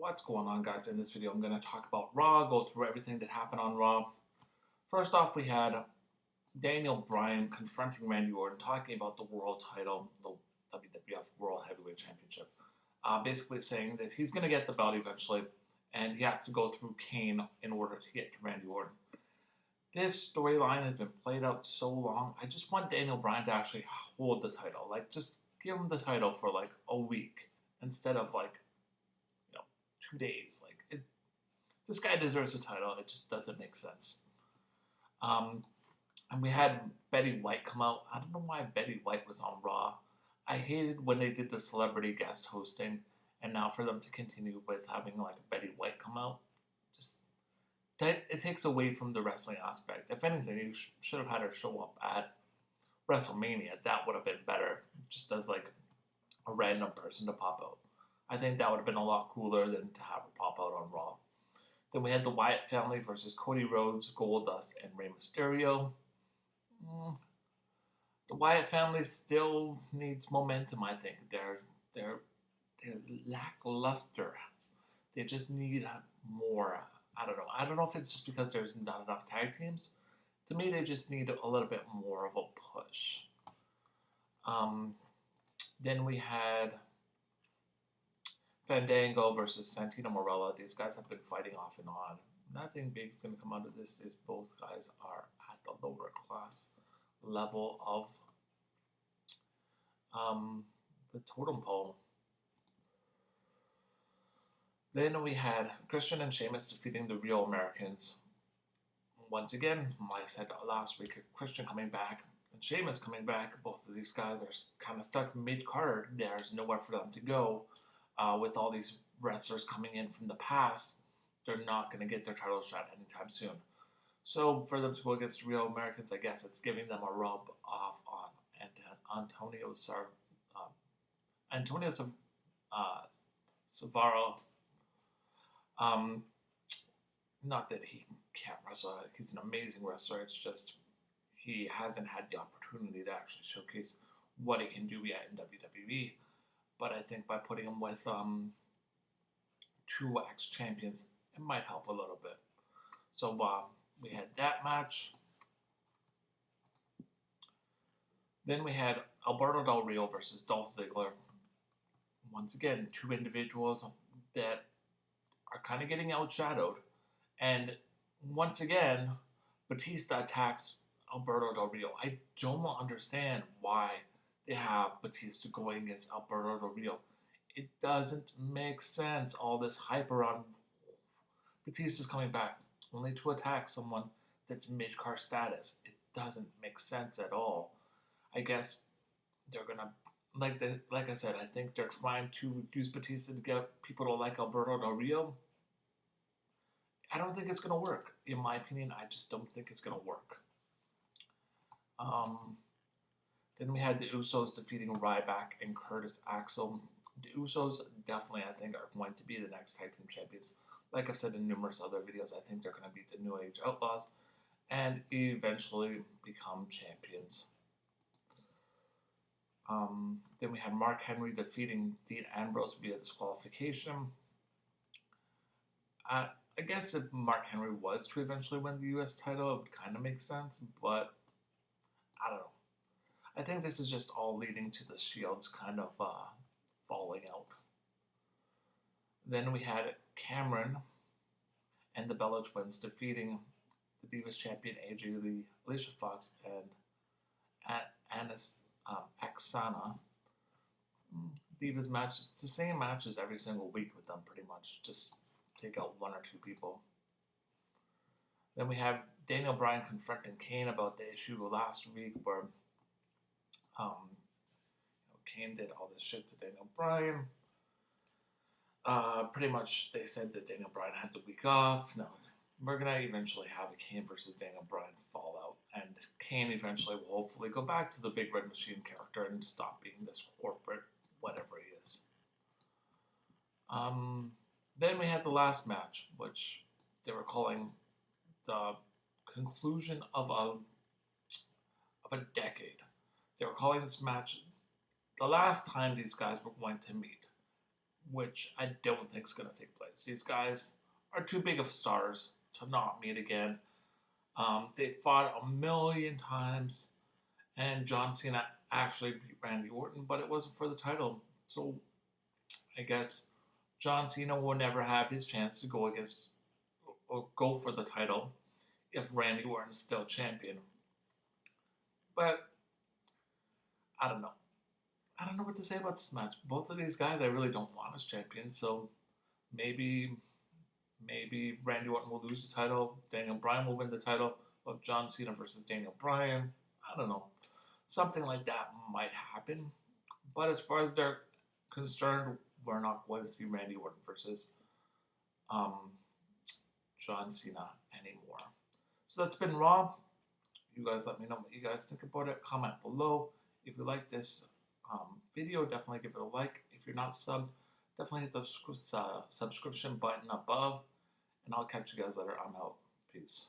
What's going on, guys? In this video I'm going to talk about Raw, go through everything that happened on Raw. First off, we had Daniel Bryan confronting Randy Orton, talking about the world title, the WWF World Heavyweight Championship, basically saying that he's going to get the belt eventually and he has to go through Kane in order to get to Randy Orton. This storyline has been played out so long. I just want Daniel Bryan to actually hold the title. Just give him the title for a week instead of 2 days. This guy deserves a title. It just doesn't make sense. And we had Betty White come out. I don't know why Betty White was on Raw. I hated when they did the celebrity guest hosting, and now for them to continue with having Betty White come out, it takes away from the wrestling aspect. If anything, you should have had her show up at WrestleMania. That would have been better, just as a random person to pop out. I think that would have been a lot cooler than to have her pop out on Raw. Then we had the Wyatt family versus Cody Rhodes, Goldust, and Rey Mysterio. The Wyatt family still needs momentum, I think. They're lackluster. They just need more. I don't know. I don't know if it's just because there's not enough tag teams. To me, they just need a little bit more of a push. Then we had Fandango versus Santino Marella. These guys have been fighting off and on. Nothing big's going to come out of this. Is both guys are at the lower class level of the totem pole. Then we had Christian and Sheamus defeating the Real Americans. Once again, like I said last week, Christian coming back and Sheamus coming back. Both of these guys are kind of stuck mid-card. There's nowhere for them to go. With all these wrestlers coming in from the past, they're not going to get their title shot anytime soon. So for them to go against Real Americans, I guess it's giving them a rub off on Antonio Savaro. Not that he can't wrestle. He's an amazing wrestler. It's just he hasn't had the opportunity to actually showcase what he can do yet in WWE. But I think by putting him with two ex-champions, it might help a little bit. So we had that match. Then we had Alberto Del Rio versus Dolph Ziggler. Once again, two individuals that are kind of getting outshadowed. And once again, Batista attacks Alberto Del Rio. I don't understand why they have Batista going against Alberto Del Rio. It doesn't make sense. All this hype around Batista's coming back only to attack someone that's mid-card status. It doesn't make sense at all. I guess they're gonna like I said, I think they're trying to use Batista to get people to like Alberto Del Rio. I don't think it's gonna work. In my opinion, I just don't think it's gonna work. Then we had the Usos defeating Ryback and Curtis Axel. The Usos definitely, I think, are going to be the next tag team champions. Like I've said in numerous other videos, I think they're going to beat the New Age Outlaws and eventually become champions. Then we had Mark Henry defeating Dean Ambrose via disqualification. I guess if Mark Henry was to eventually win the U.S. title, it would kind of make sense, but I don't know. I think this is just all leading to the Shields kind of falling out. Then we had Cameron and the Bella Twins defeating the Divas champion AJ Lee, Alicia Fox, and Aksana. Divas matches, it's the same matches every single week with them pretty much. Just take out one or two people. Then we have Daniel Bryan confronting Kane about the issue last week where Kane did all this shit to Daniel Bryan. Pretty much they said that Daniel Bryan had the week off. No, we're going to eventually have a Kane versus Daniel Bryan fallout. And Kane eventually will hopefully go back to the Big Red Machine character and stop being this corporate whatever he is. Then we had the last match, which they were calling the conclusion of a decade. They were calling this match the last time these guys were going to meet. which I don't think is going to take place. These guys are too big of stars to not meet again. They fought a million times, and John Cena actually beat Randy Orton, but it wasn't for the title. So I guess John Cena will never have his chance to go against or go for the title if Randy Orton's still champion. But I don't know. I don't know what to say about this match. Both of these guys I really don't want as champions, so maybe Randy Orton will lose the title, Daniel Bryan will win the title of John Cena versus Daniel Bryan. I don't know. Something like that might happen. But as far as they're concerned, we're not going to see Randy Orton versus um, John Cena anymore. So that's been Raw. You guys let me know what you guys think about it. Comment below. If you like this video, definitely give it a like. If you're not subbed, definitely hit the subscription button above. And I'll catch you guys later. I'm out. Peace.